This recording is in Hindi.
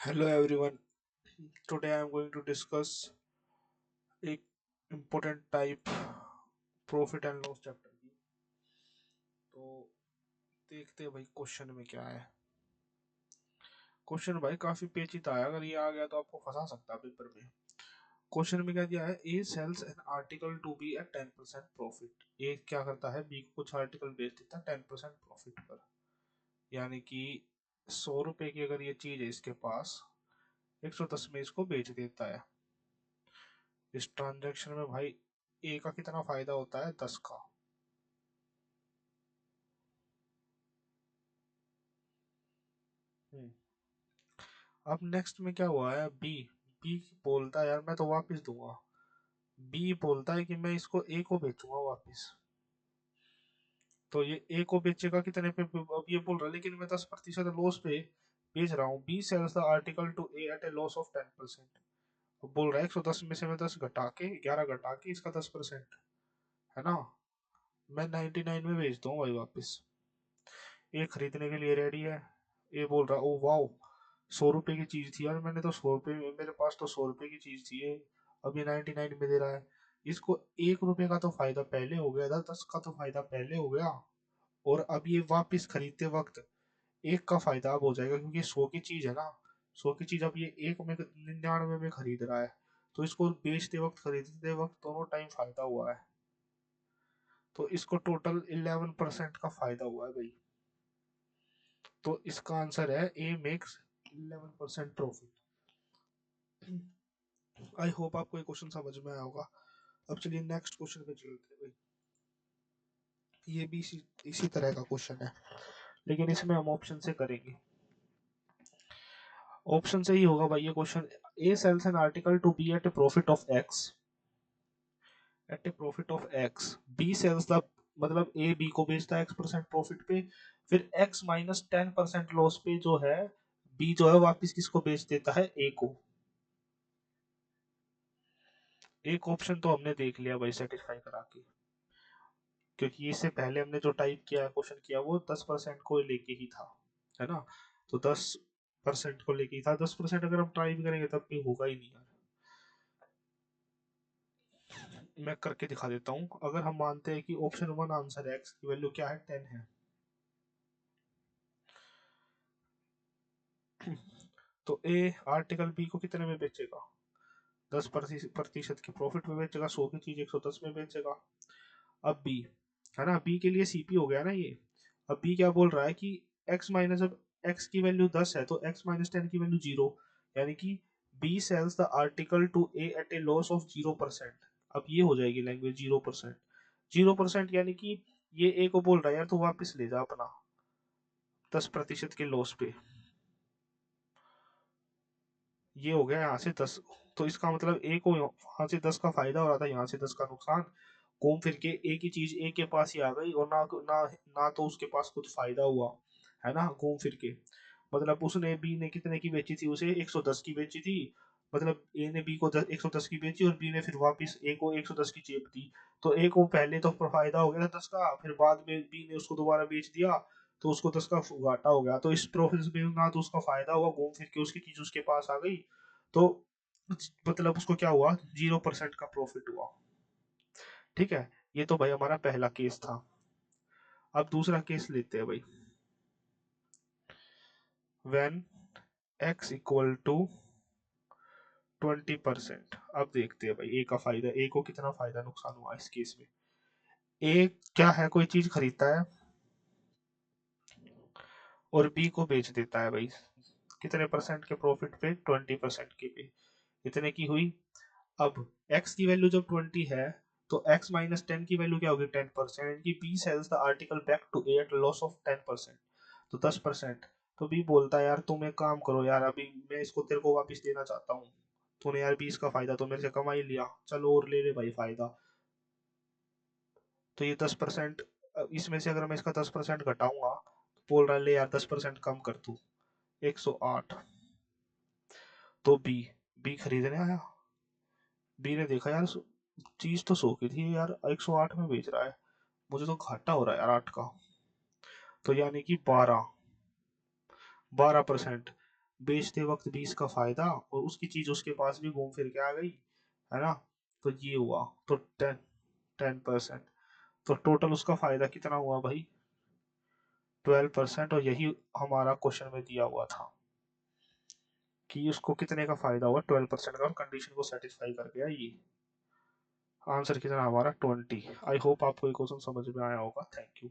Hello everyone. Today I am going to discuss एक important type profit and loss chapter की। तो देखते हैं भाई क्वेश्चन में क्या है। क्वेश्चन भाई काफी पेचीदा है, अगर ये आ गया तो आपको फंसा सकता है पेपर में। क्वेश्चन में क्या दिया है, A sells an article to B at 10% profit. A क्या करता है, बी को कुछ आर्टिकल बेच देता है 10% प्रॉफिट पर। यानी कि 100 रुपए की अगर ये चीज है इसके पास, 110 में इसको बेच देता है। इस ट्रांजैक्शन में भाई ए का कितना फायदा होता है, 10 का। हम्म। अब नेक्स्ट में क्या हुआ है, बी बी बोलता है यार मैं तो वापस दूंगा। बी बोलता है कि मैं इसको ए को बेचूंगा वापस। तो ये ए को बेचेगा कितने पे, अब ये बोल रहा है लेकिन मैं 10% लॉस पे बेच रहा हूँ। B sells the article to A at a loss of 10%। अब बोल रहा है 110 में से मैं 10 घटा के 11 घटा के इसका 10%, है ना। मैं 99 में बेच दूँ भाई वापस। ए खरीदने के लिए रेडी है। ए बोल रहा ओ वाओ, 100 रुपए की चीज थी यार, मैंने तो 100 रुपए में, मेरे पास तो 100 रुपए की चीज थी ये, अब ये 99 में दे रहा है। इसको 1 रुपए का तो फायदा पहले हो गया था, 10 का तो फायदा पहले हो गया। और अब ये वापस खरीदते वक्त एक का फायदा अब हो जाएगा, क्योंकि 100 की चीज है ना। 100 की चीज अब ये एक में 99 में खरीद रहा है। तो इसको बेचते वक्त खरीदते वक्त दोनों टाइम फायदा हुआ है। तो इसको टोटल 11% का फायदा हुआ है भाई। तो इसका आंसर है A makes 11% profit. I hope आपको ये क्वेश्चन समझ में आया होगा। अब चलिए नेक्स्ट क्वेश्चन पे चलते हैं भाई। ये भी इसी तरह का क्वेश्चन है, लेकिन इसमें हम ऑप्शन से करेंगे। ऑप्शन से ही होगा भाई ये question. A sells an article to B at a profit of x, at a profit of x. B sells the, मतलब ए बी को बेचता है x% प्रॉफिट पे, फिर x माइनस 10% लॉस पे जो है बी जो है वापस किसको बेच देता है, ए को। एक ऑप्शन तो हमने देख लिया भाई सेटिस्फाई करा के, क्योंकि इससे पहले हमने जो टाइप किया क्वेश्चन किया वो 10% को लेके ही था, है ना। तो 10% को लेके ही था, 10% अगर हम ट्राई भी करेंगे तब भी होगा ही नहीं यार। मैं करके दिखा देता हूँ। अगर हम मानते हैं कि ऑप्शन वन आंसर है, एक्स की वैल्यू क्या है, 10 है। तो ए आर्टिकल बी को कितने में बेचेगा, 10% की प्रॉफिट में बेचेगा, 100 की चीज 110 में बेचेगा। अब बी, है ना, बी के लिए सीपी हो गया ना ये। अब बी क्या बोल रहा है कि x माइनस, अब x की वैल्यू 10 है तो x माइनस 10 की वैल्यू 0। यानी कि B sells the article to A at a loss of 0%। अब ये हो जाएगी लैंग्वेज 0%। 0% यानी कि ये ए को बोल रहा है यार तू वापस ले जा अपना 10% के लॉस पे। ये हो गया यहाँ से 10। तो इसका मतलब ए को वहां से 10 का फायदा हो रहा था, यहाँ से 10 का नुकसान। घूम फिर के ए की चीज ए के पास ही आ गई, और ना ना ना तो उसके पास कुछ फायदा हुआ, है ना, घूम फिर के। मतलब उसने बी ने कितने की बेची थी, उसे 110 की बेची थी। मतलब ए ने बी को 110 की बेची और बी ने फिर वापस ए को 110 की चेप दी। तो ए को पहले तो फायदा हो गया था 10 का, फिर बाद में बी ने उसको दोबारा बेच दिया, तो उसको 10 का घाटा हो गया। तो इस प्रोसेस में ना तो उसका फायदा हुआ, घूम फिर के उसकी चीज उसके पास आ गई। तो मतलब उसको क्या हुआ, 0% का प्रॉफिट हुआ। ठीक है, ये तो भाई हमारा पहला केस था। अब दूसरा केस लेते हैं भाई। When x equal to 20%। अब देखते हैं भाई ए का फायदा, ए को कितना फायदा नुकसान हुआ इस केस में। ए क्या है, कोई चीज खरीदता है और बी को बेच देता है भाई, कितने परसेंट के प्रॉफिट पे, 20% के पे। इतने की हुई। अब x की वैल्यू जब 20 है, तो x माइनस 10 की वैल्यू क्या होगी, 10%। यानी कि B sells the article back to A at loss of 10%। तो 10%। तो बी बोलता है यार तुम एक काम करो यार, अभी मैं इसको तेरे को वापस देना चाहता हूँ। तूने यार 20 का फायदा तो मेरे से कमा ही लिया, चलो और ले ले भाई फायदा। तो ये 10%, इसमें से अगर मैं इसका 10% घटाऊंगा तो बोल रहा है ले यार 10% कम कर तू, 108। तो बी, बी खरीदने आया। बी ने देखा यार चीज तो 100 की थी यार, 108 में बेच रहा है, मुझे तो घाटा हो रहा है यार 8 का। तो यानी कि 12%। बेचते वक्त भी इसका फायदा, और उसकी चीज उसके पास भी घूम फिर के आ गई, है ना। तो ये हुआ, तो 10%। तो टोटल उसका फायदा कितना हुआ भाई, 12%। और यही हमारा क्वेश्चन में दिया हुआ था कि उसको कितने का फायदा हुआ, 12% का, और कंडीशन को सेटिस्फाई कर गया ये। आंसर कितना हमारा 20। आई होप आपको ये क्वेश्चन समझ में आया होगा। Thank you.